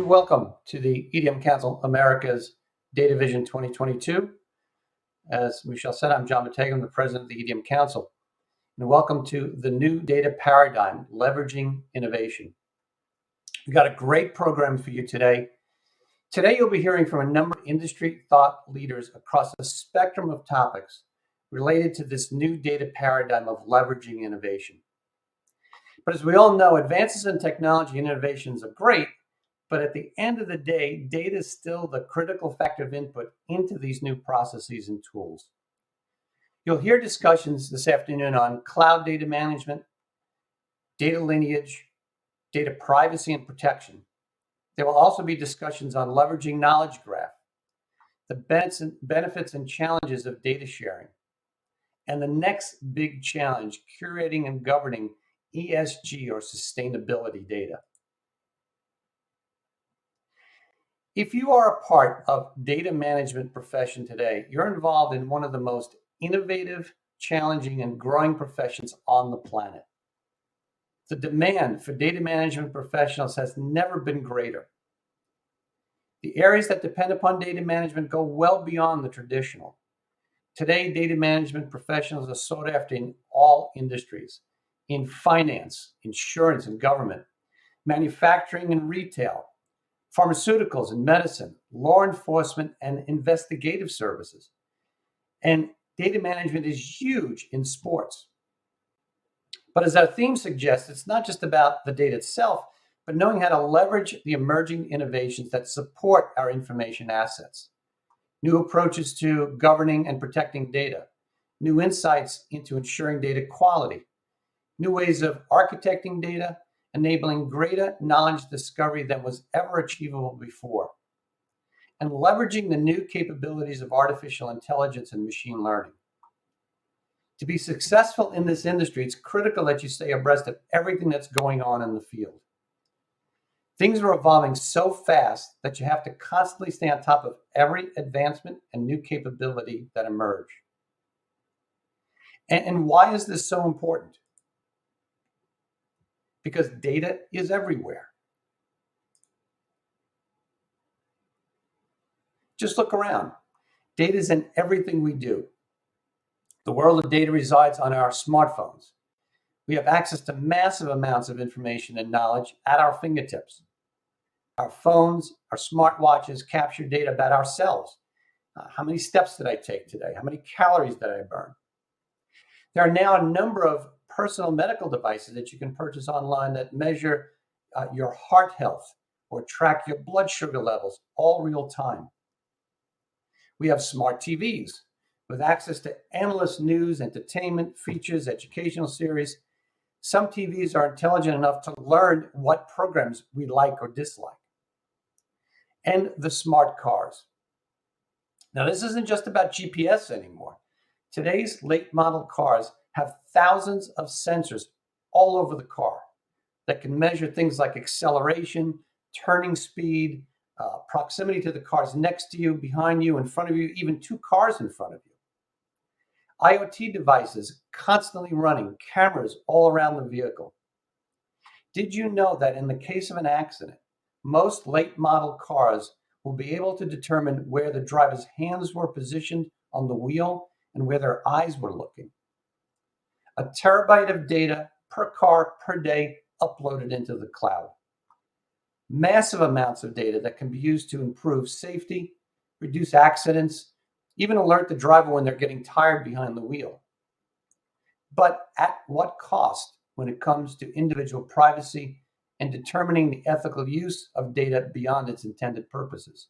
and welcome to the EDM Council America's DataVision 2022. As Michelle said, I'm John Matega, I'm the president of the EDM Council, and welcome to the new data paradigm, leveraging innovation. We've got a great program for you today. Today, you'll be hearing from a number of industry thought leaders across a spectrum of topics related to this new data paradigm of leveraging innovation. But as we all know, advances in technology and innovations are great, but at the end of the day, data is still the critical factor of input into these new processes and tools. You'll hear discussions this afternoon on cloud data management, data lineage, data privacy and protection. There will also be discussions on leveraging knowledge graph, the benefits and challenges of data sharing, and the next big challenge, curating and governing ESG or sustainability data. If you are a part of data management profession today, you're involved in one of the most innovative, challenging, and growing professions on the planet. The demand for data management professionals has never been greater. The areas that depend upon data management go well beyond the traditional. Today, data management professionals are sought after in all industries, in finance, insurance and government, manufacturing and retail, pharmaceuticals and medicine, law enforcement and investigative services. And data management is huge in sports. But as our theme suggests, it's not just about the data itself, but knowing how to leverage the emerging innovations that support our information assets. New approaches to governing and protecting data, new insights into ensuring data quality, new ways of architecting data, enabling greater knowledge discovery than was ever achievable before, and leveraging the new capabilities of artificial intelligence and machine learning. To be successful in this industry, it's critical that you stay abreast of everything that's going on in the field. Things are evolving so fast that you have to constantly stay on top of every advancement and new capability that emerge. And why is this so important? Because data is everywhere. Just look around. Data is in everything we do. The world of data resides on our smartphones. We have access to massive amounts of information and knowledge at our fingertips. Our phones, our smartwatches capture data about ourselves. How many steps did I take today? How many calories did I burn? There are now a number of personal medical devices that you can purchase online that measure your heart health or track your blood sugar levels, all real time. We have smart TVs with access to endless news, entertainment, features, educational series. Some TVs are intelligent enough to learn what programs we like or dislike. And the smart cars. Now, this isn't just about GPS anymore. Today's late model cars have thousands of sensors all over the car that can measure things like acceleration, turning speed, proximity to the cars next to you, behind you, in front of you, even two cars in front of you. IoT devices constantly running, cameras all around the vehicle. Did you know that in the case of an accident, most late model cars will be able to determine where the driver's hands were positioned on the wheel and where their eyes were looking? A terabyte of data per car per day uploaded into the cloud. Massive amounts of data that can be used to improve safety, reduce accidents, even alert the driver when they're getting tired behind the wheel. But at what cost when it comes to individual privacy and determining the ethical use of data beyond its intended purposes?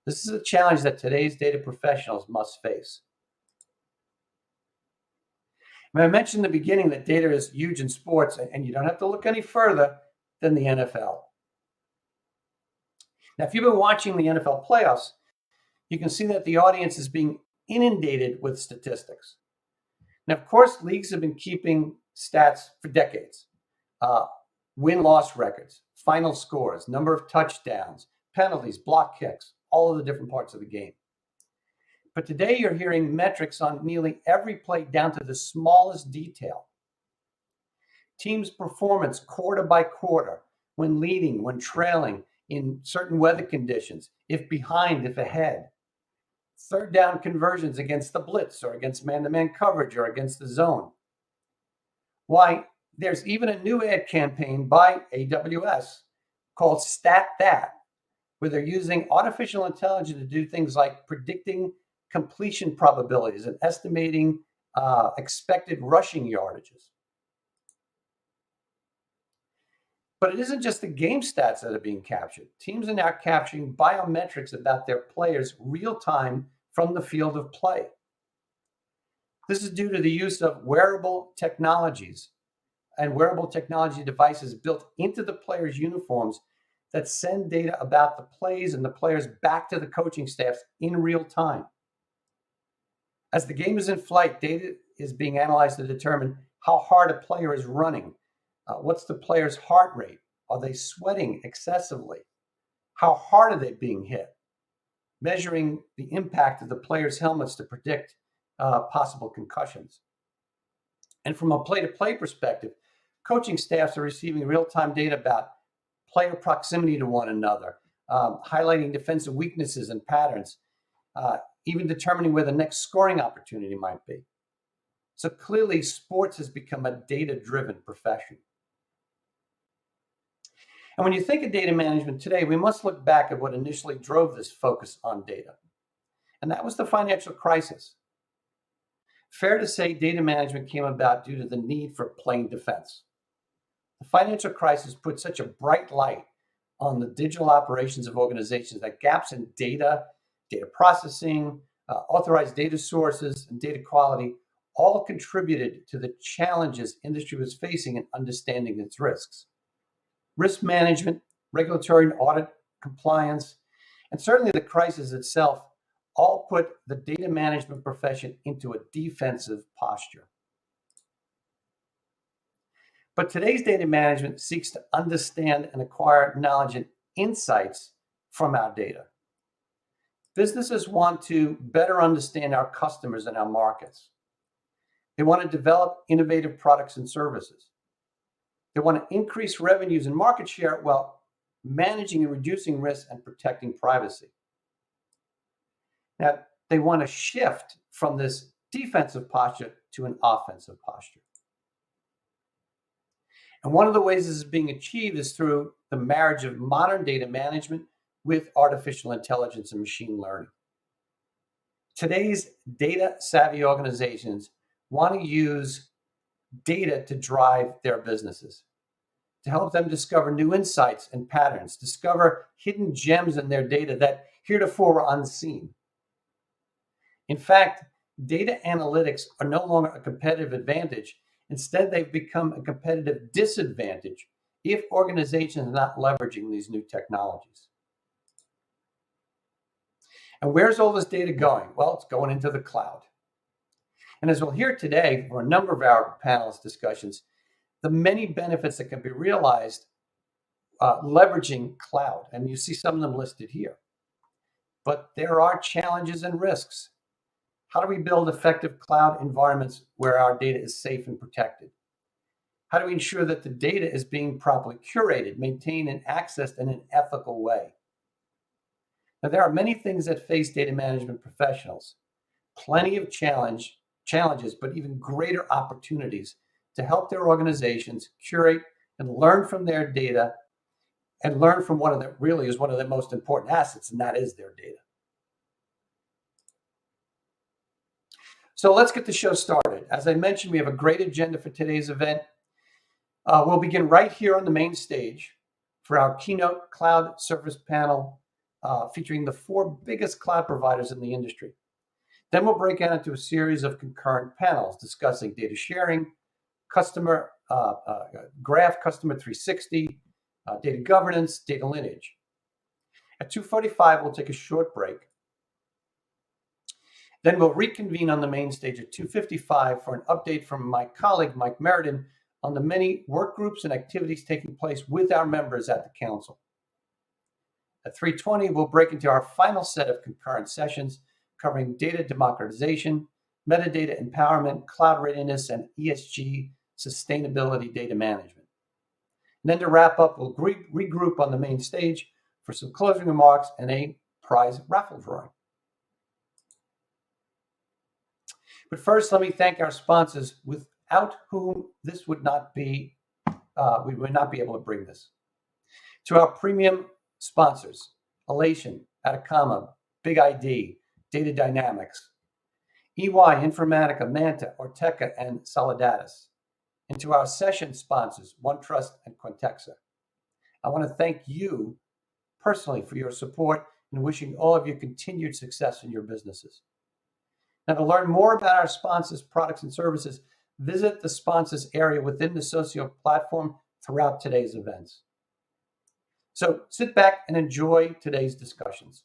This is a challenge that today's data professionals must face. I mentioned in the beginning that data is huge in sports, and you don't have to look any further than the NFL. Now, if you've been watching the NFL playoffs, you can see that the audience is being inundated with statistics. Now, of course, leagues have been keeping stats for decades. Win-loss records, final scores, number of touchdowns, penalties, block kicks, all of the different parts of the game. But today you're hearing metrics on nearly every play down to the smallest detail. Teams' performance quarter by quarter, when leading, when trailing, in certain weather conditions, if behind, if ahead, third down conversions against the blitz or against man-to-man coverage or against the zone. Why, there's even a new ad campaign by AWS called Stat That, where they're using artificial intelligence to do things like predicting completion probabilities and estimating expected rushing yardages. But it isn't just the game stats that are being captured. Teams are now capturing biometrics about their players real time from the field of play. This is due to the use of wearable technologies and wearable technology devices built into the players' uniforms that send data about the plays and the players back to the coaching staffs in real time. As the game is in flight, data is being analyzed to determine how hard a player is running. What's the player's heart rate? Are they sweating excessively? How hard are they being hit? Measuring the impact of the players' helmets to predict possible concussions. And from a play-to-play perspective, coaching staffs are receiving real-time data about player proximity to one another, highlighting defensive weaknesses and patterns, even determining where the next scoring opportunity might be. So clearly, sports has become a data-driven profession. And when you think of data management today, we must look back at what initially drove this focus on data. And that was the financial crisis. Fair to say data management came about due to the need for playing defense. The financial crisis put such a bright light on the digital operations of organizations that gaps in data processing, authorized data sources, and data quality all contributed to the challenges industry was facing in understanding its risks. Risk management, regulatory and audit compliance, and certainly the crisis itself all put the data management profession into a defensive posture. But today's data management seeks to understand and acquire knowledge and insights from our data. Businesses want to better understand our customers and our markets. They want to develop innovative products and services. They want to increase revenues and market share while managing and reducing risk and protecting privacy. Now, they want to shift from this defensive posture to an offensive posture. And one of the ways this is being achieved is through the marriage of modern data management with artificial intelligence and machine learning. Today's data-savvy organizations want to use data to drive their businesses, to help them discover new insights and patterns, discover hidden gems in their data that heretofore were unseen. In fact, data analytics are no longer a competitive advantage. Instead, they've become a competitive disadvantage if organizations are not leveraging these new technologies. And where's all this data going? Well, it's going into the cloud. And as we'll hear today for a number of our panelist discussions, the many benefits that can be realized leveraging cloud. And you see some of them listed here. But there are challenges and risks. How do we build effective cloud environments where our data is safe and protected? How do we ensure that the data is being properly curated, maintained, and accessed in an ethical way? Now, there are many things that face data management professionals, plenty of challenges, but even greater opportunities to help their organizations curate and learn from their data and learn from one of their most important assets, and that is their data. So let's get the show started. As I mentioned, we have a great agenda for today's event. We'll begin right here on the main stage for our keynote cloud service panel featuring the 4 biggest cloud providers in the industry. Then we'll break out into a series of concurrent panels discussing data sharing, customer graph, customer 360, data governance, data lineage. At 2:45, we'll take a short break. Then we'll reconvene on the main stage at 2:55 for an update from my colleague, Mike Meriden, on the many work groups and activities taking place with our members at the council. At 3:20, we'll break into our final set of concurrent sessions covering data democratization, metadata empowerment, cloud readiness, and ESG sustainability data management. And then to wrap up, we'll regroup on the main stage for some closing remarks and a prize raffle drawing. But first, let me thank our sponsors, without whom this would not be, we would not be able to bring this. To our premium sponsors, Elation, Atacama, Big ID, Data Dynamics, EY, Informatica, Manta, Orteca, and Solidatus. And to our session sponsors, OneTrust and Quantexa. I want to thank you personally for your support and wishing all of you continued success in your businesses. Now, to learn more about our sponsors, products, and services, visit the sponsors area within the Socio platform throughout today's events. So sit back and enjoy today's discussions.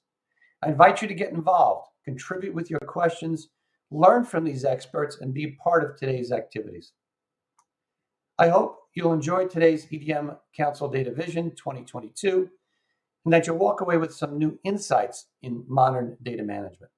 I invite you to get involved, contribute with your questions, learn from these experts, and be part of today's activities. I hope you'll enjoy today's EDM Council DataVision 2022, and that you'll walk away with some new insights in modern data management.